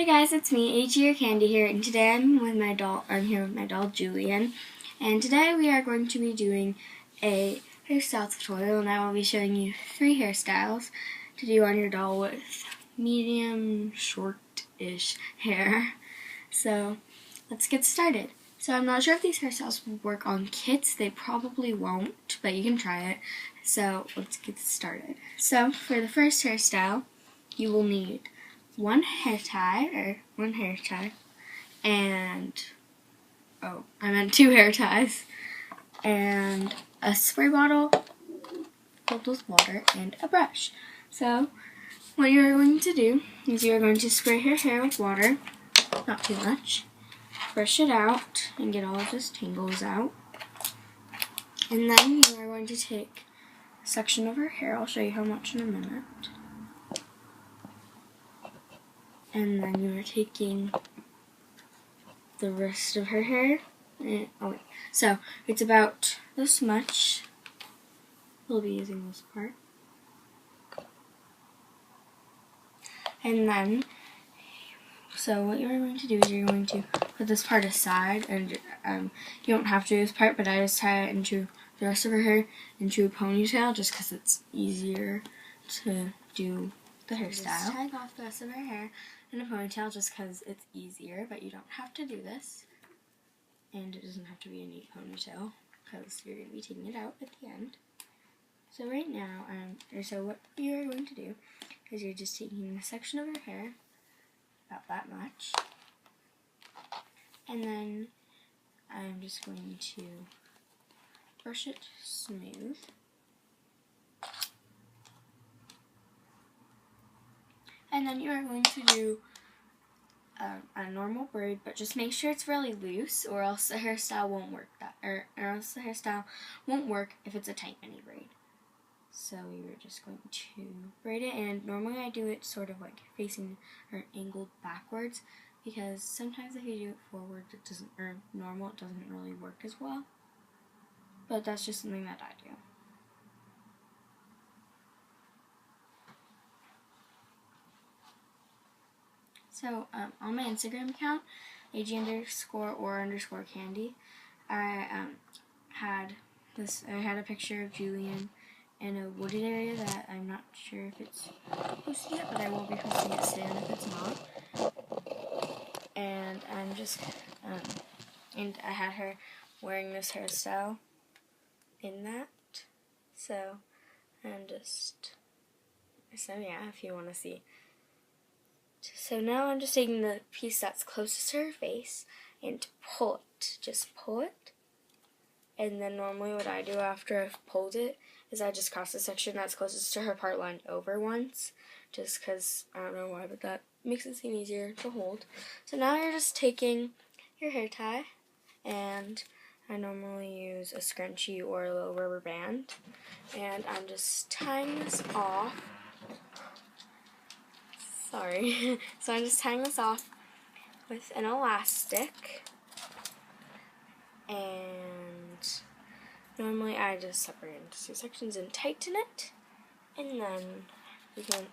Hey guys, it's me, AG or Candy here, and today I'm here with my doll Julian, and today we are going to be doing a hairstyle tutorial, and I will be showing you 3 hairstyles to do on your doll with medium, short-ish hair. So let's get started. So I'm not sure if these hairstyles will work on kids. They probably won't, but you can try it. So let's get started. So for the first hairstyle, you will need one hair tie, and, I meant 2 hair ties, and a spray bottle filled with water, and a brush. So, what you are going to do is you are going to spray your hair with water, not too much, brush it out, and get all of those tangles out, and then you are going to take a section of her hair. I'll show you how much in a minute. And then you are taking the rest of her hair. So it's about this much. We'll be using this part. And then, so what you're going to do is you're going to put this part aside, and you don't have to do this part, but I just tie it into the rest of her hair into a ponytail just because it's easier to do the hairstyle. Just tying off the rest of her hair in a ponytail just because it's easier, but you don't have to do this. And it doesn't have to be a neat ponytail because you're going to be taking it out at the end. So right now, so what you're going to do is you're just taking a section of her hair, about that much, and then I'm just going to brush it smooth. And then you are going to do a normal braid, but just make sure it's really loose, or else the hairstyle won't work. Or else the hairstyle won't work if it's a tight mini braid. So you're just going to braid it, and normally I do it sort of like facing or angled backwards, because sometimes if you do it forward, it doesn't, or normal, it doesn't really work as well. But that's just something that I do. So on my Instagram account, ag_or_candy, I had a picture of Julian in a wooded area that I'm not sure if it's posted yet, but I will be posting it soon if it's not. And I'm just and I had her wearing this hairstyle in that. So yeah, if you want to see. So now I'm just taking the piece that's closest to her face and pull it. Just pull it. And then normally what I do after I've pulled it is I just cross the section that's closest to her part line over once. Just because, I don't know why, but that makes it seem easier to hold. So now you're just taking your hair tie, and I normally use a scrunchie or a little rubber band. And I'm just tying this off. Sorry. So I'm just tying this off with an elastic, and normally I just separate it into 2 sections and tighten it, and then you can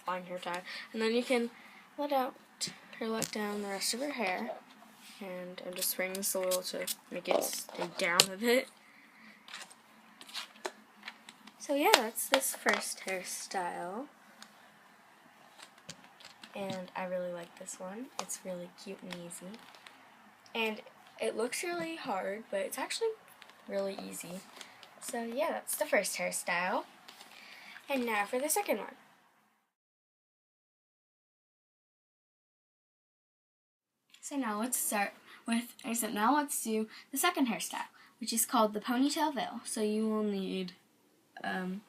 find her tie, and then you can let down the rest of her hair, and I'm just spraying this a little to make it stay down a bit. So yeah, that's this first hairstyle. And I really like this one. It's really cute and easy. And it looks really hard, but it's actually really easy. So yeah, that's the first hairstyle. And now for the second one. So now let's do the second hairstyle, which is called the ponytail veil. So you will need, how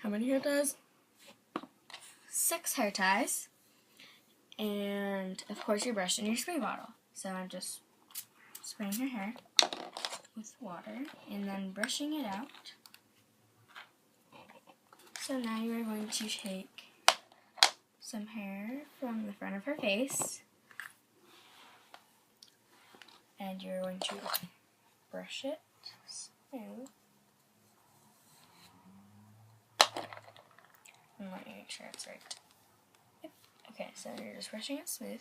many hair ties? 6 hair ties, and of course your brush and your spray bottle. So I'm just spraying her hair with water and then brushing it out. So now you are going to take some hair from the front of her face, and you're going to brush it smooth. And let me make sure it's right. Yep. Okay, so you're just brushing it smooth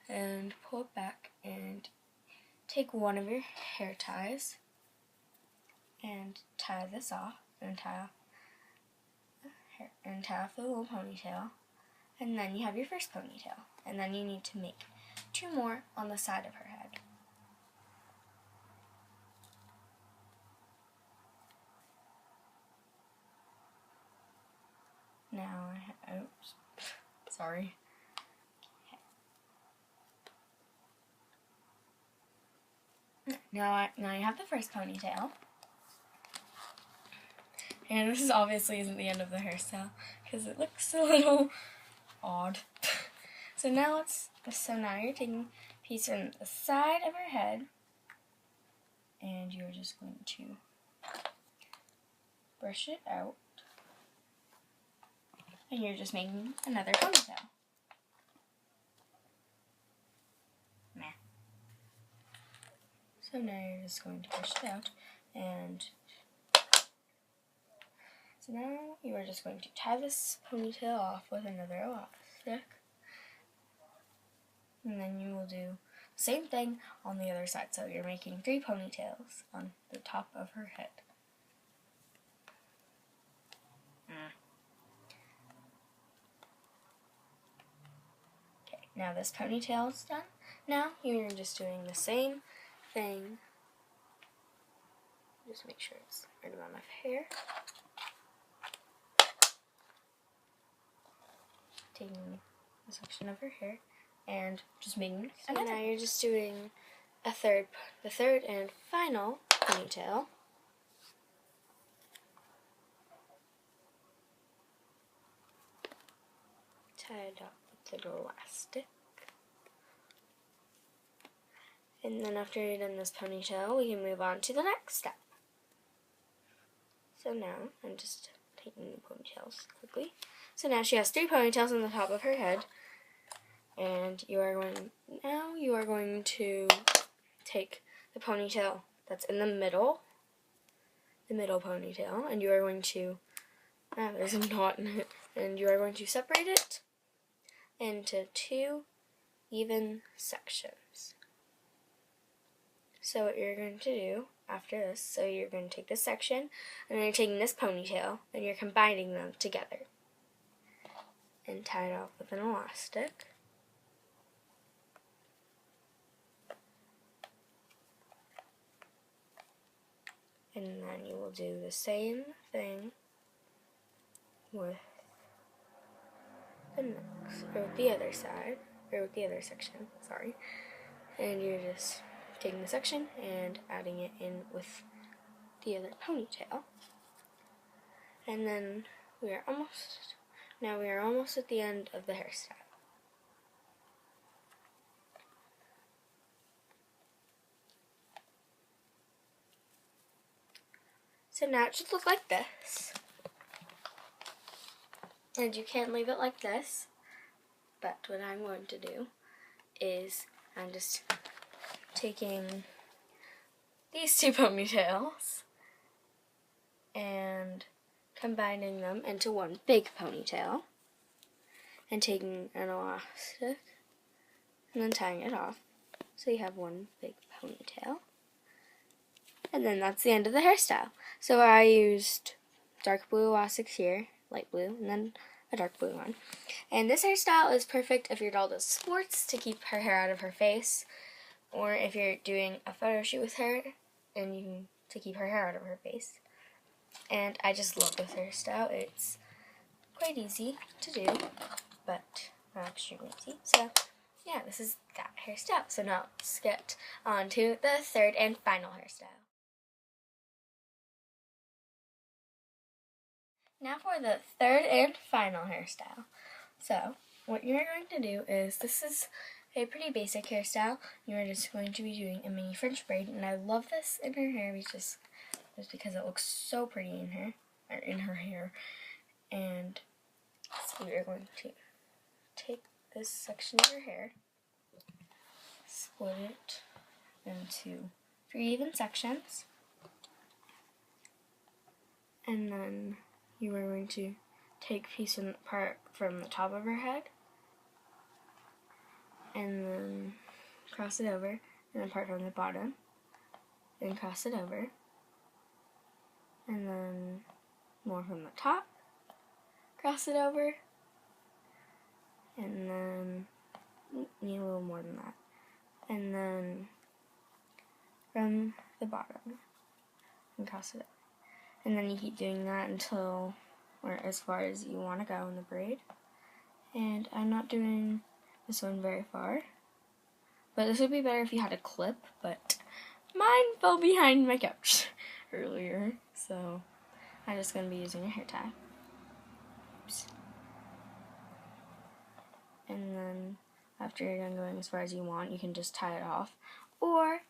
and pull it back and take one of your hair ties and tie this off and tie off the little ponytail, and then you have your first ponytail, and then you need to make 2 more on the side of her head. Now oops, sorry. Now you have the first ponytail. And this obviously isn't the end of the hairstyle because it looks a little odd. So now you're taking a piece from the side of her head and you're just going to brush it out. And you're just making another ponytail. So now you're just going to brush it out, and so now you are just going to tie this ponytail off with another elastic, and then you will do the same thing on the other side. So you're making 3 ponytails on the top of her head. Okay, now this ponytail is done. Now you're just doing the same thing. Just make sure it's right amount of hair. Taking a section of her hair and just making another. Now you're just doing the third and final ponytail. Tied up with an elastic. And then after you're done this ponytail, we can move on to the next step. So now, I'm just taking the ponytails quickly. So now she has 3 ponytails on the top of her head. And you are going to take the ponytail that's in the middle ponytail, and you are going to, there's a knot in it, and you are going to separate it into 2 even sections. So what you're going to do after this, so you're going to take this section, and you're taking this ponytail, and you're combining them together. And tie it off with an elastic. And then you will do the same thing with the other side, or with the other section, sorry. And you're just taking the section and adding it in with the other ponytail. And then we are almost at the end of the hairstyle. So now it should look like this. And you can't leave it like this, but what I'm going to do is I'm just taking these 2 ponytails and combining them into one big ponytail and taking an elastic and then tying it off so you have one big ponytail. And then that's the end of the hairstyle. So I used dark blue elastics here, light blue, and then a dark blue one. And this hairstyle is perfect if your doll does sports to keep her hair out of her face, or if you're doing a photo shoot with her and to keep her hair out of her face. And I just love this hairstyle. It's quite easy to do, but not extremely easy. So yeah, this is that hairstyle. So now let's get on to the third and final hairstyle. Now for the third and final hairstyle. So what you're going to do is, this is a pretty basic hairstyle. You're just going to be doing a mini French braid, and I love this in her hair just because it looks so pretty in her, or in her hair. And so you're going to take this section of her hair, split it into 3 even sections, and then you are going to take a piece apart from the top of her head and then cross it over, and then part from the bottom, then cross it over, and then more from the top, cross it over, and then need a little more than that, and then from the bottom, and cross it over. And then you keep doing that until, or as far as you want to go in the braid. And I'm not doing this one very far, but this would be better if you had a clip, but mine fell behind my couch earlier, so I'm just going to be using a hair tie. Oops. And then after you're done going as far as you want, you can just tie it off, or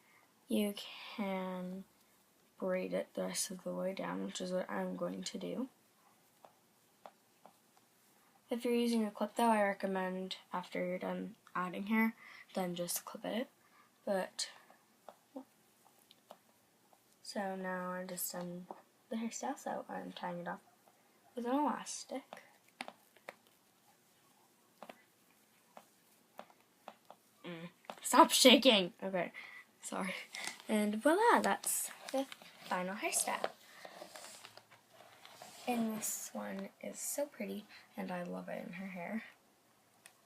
you can braid it the rest of the way down, which is what I'm going to do. If you're using a clip though, I recommend after you're done adding hair, then just clip it. But so now I just done the hairstyle, so I'm tying it off with an elastic. Stop shaking! Okay, sorry. And voila, that's the final hairstyle. And this one is so pretty, and I love it in her hair.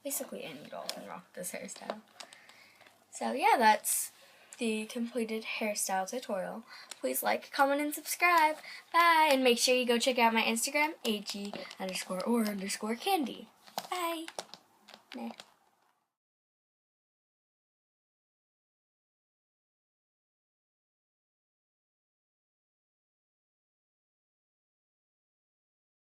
Basically any doll can rock this hairstyle. So yeah, that's the completed hairstyle tutorial. Please like, comment, and subscribe. Bye! And make sure you go check out my Instagram, ag_or_candy. Bye! Nah.